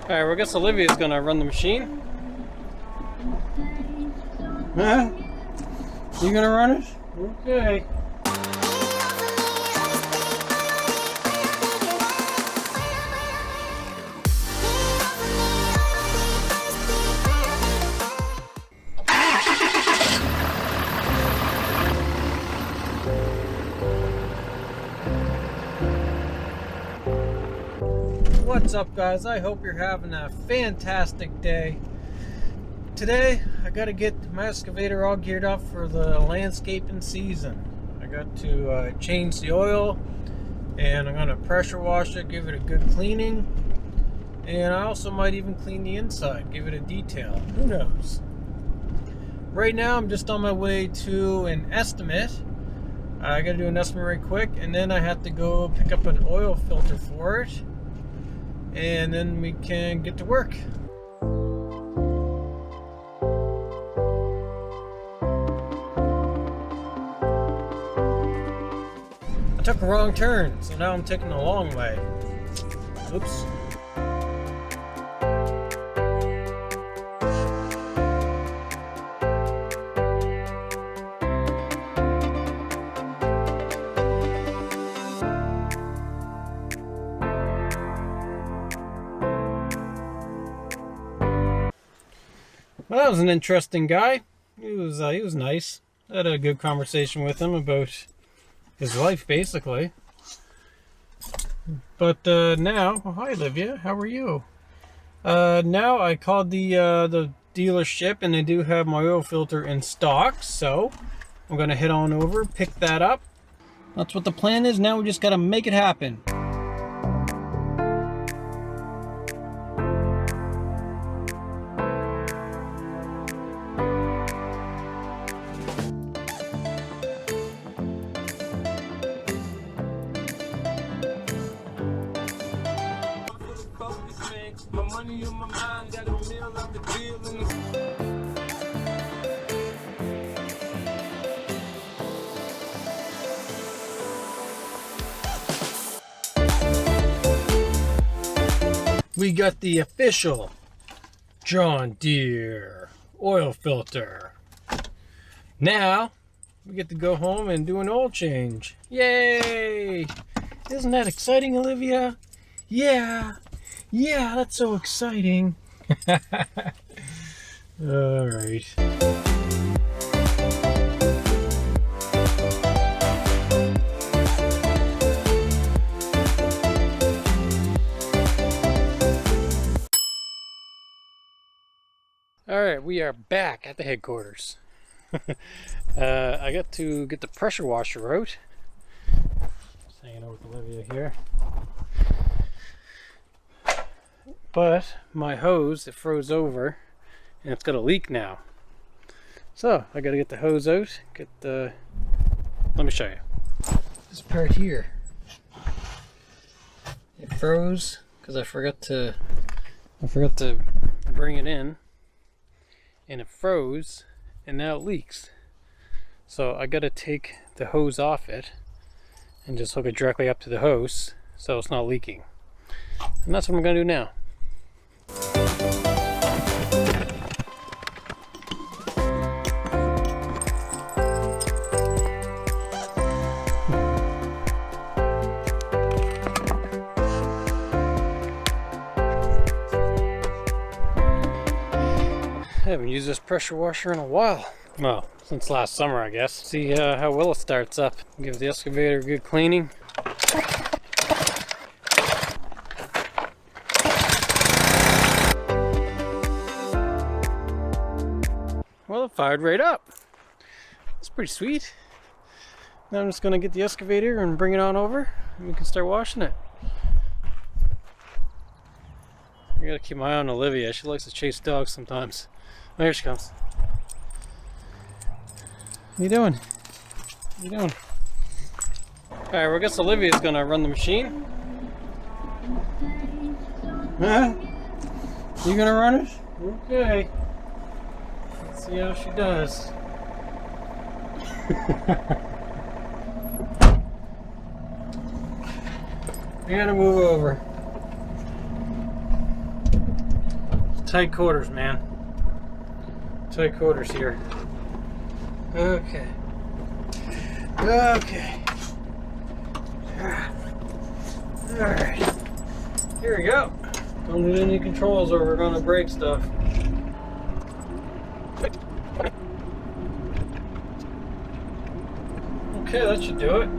Alright, well, I guess Olivia's gonna run the machine. Huh? You gonna run it? Okay. What's up, guys? I hope you're having a fantastic day. Today I got to get my excavator all geared up for the landscaping season. I got to change the oil, and I'm going to pressure wash it, give it a good cleaning, and I also might even clean the inside, give it a detail. Who knows? Right now I'm just on my way to an estimate. I got to do an estimate right quick, and then I have to go pick up an oil filter for it, and then we can get to work. I took a wrong turn, so now I'm taking the long way. Oops. Well, that was an interesting guy. He was nice. I had a good conversation with him about his life, basically. But now, oh, hi Olivia, how are you? Now I called the dealership, and they do have my oil filter in stock, so I'm gonna head on over, pick that up. That's what the plan is. Now we just gotta make it happen. My money on my mind, got a meal out the deal in the... We got the official John Deere oil filter. Now we get to go home and do an oil change. Yay! Isn't that exciting, Olivia? Yeah! Yeah, that's so exciting. All right. All right, we are back at the headquarters. I got to get the pressure washer out. Just hanging out with Olivia here. But my hose, it froze over, and it's got a leak now. So I got to get the hose out. Let me show you. This part here, it froze because I forgot to bring it in, and it froze, and now it leaks. So I got to take the hose off it and just hook it directly up to the hose so it's not leaking. And that's what I'm going to do now. I haven't used this pressure washer in a while. Well, since last summer, I guess. See how well it starts up. Give the excavator a good cleaning. Well, it fired right up. It's pretty sweet. Now I'm just going to get the excavator and bring it on over, and we can start washing it. I gotta keep my eye on Olivia. She likes to chase dogs sometimes. Oh, here she comes. What you doing? What you doing? Alright, well, I guess Olivia's gonna run the machine. Huh? You gonna run it? Okay. Let's see how she does. You gotta move over. Tight quarters, man. Tight quarters here. Okay. Okay. Alright. Here we go. Don't need any controls or we're gonna break stuff. Okay, that should do it.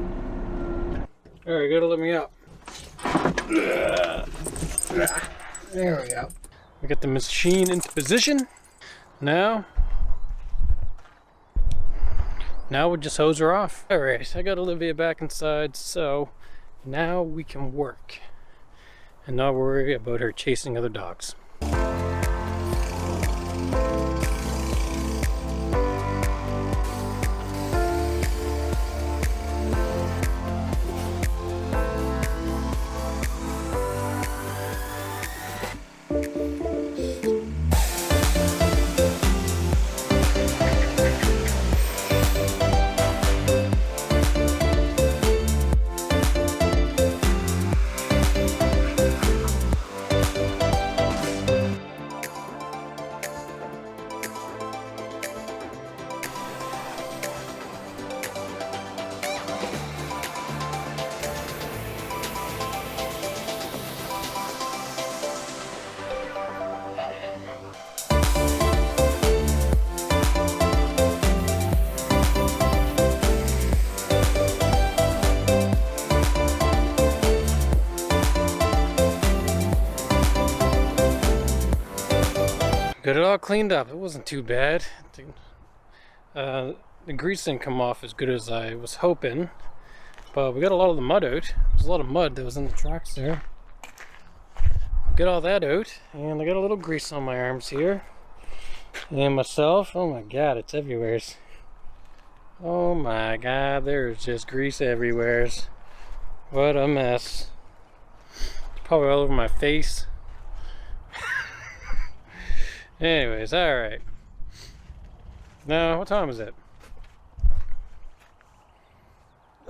Alright, gotta let me out. There we go. We got the machine into position. Now we'll just hose her off. Alright, I got Olivia back inside, so now we can work and not worry about her chasing other dogs. Got it all cleaned up. It wasn't too bad. The grease didn't come off as good as I was hoping, but we got a lot of the mud out. There's a lot of mud that was in the tracks there. Get all that out, and I got a little grease on my arms here. And myself, oh my god, it's everywhere. Oh my god, there's just grease everywhere. What a mess. It's probably all over my face. Anyways, alright. Now, what time is it?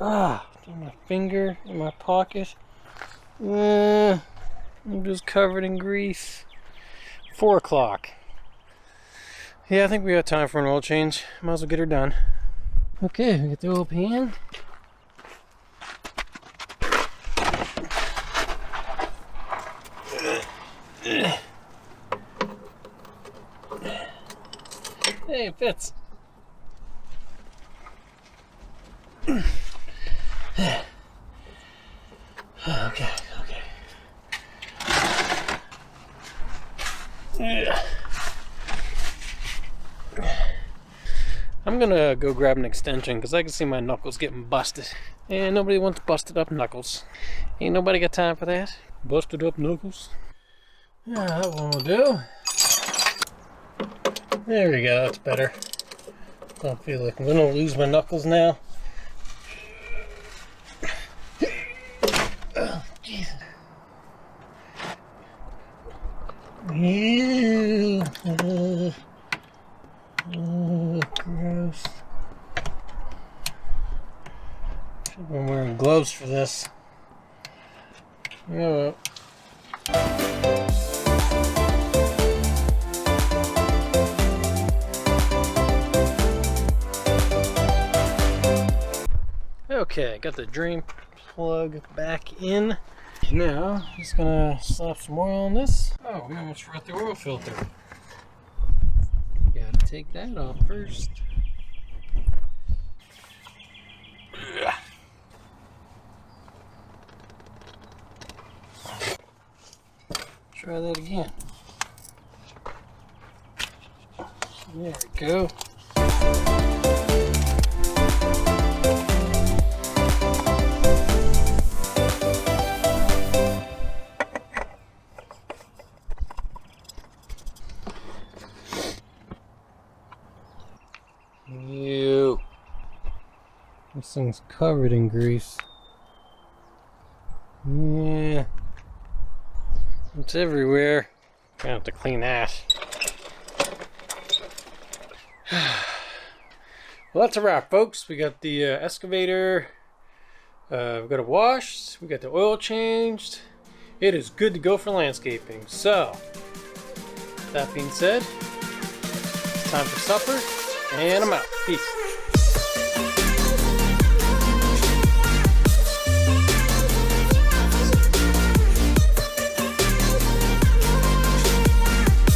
Ah, my finger in my pocket. I'm just covered in grease. 4 o'clock. Yeah, I think we got time for an oil change. Might as well get her done. Okay, we get the oil pan. Hey, it fits. Okay. I'm gonna go grab an extension because I can see my knuckles getting busted. And nobody wants busted up knuckles. Ain't nobody got time for that. Busted up knuckles. Yeah, that one will do. There we go, that's better. Don't feel like I'm gonna lose my knuckles now. Oh, Jesus. Ew. Gross. Should've been wearing gloves for this. Yeah. Okay, got the drain plug back in. Now, just gonna slap some oil on this. Oh, we almost forgot the oil filter. Gotta take that off first. Try that again. There we go. Ew. This thing's covered in grease. Yeah. It's everywhere. Gonna have to clean that. Well, that's a wrap, folks. We got the excavator. We've got it washed. We got the oil changed. It is good to go for landscaping. So, That being said, it's time for supper, and I'm out. Peace.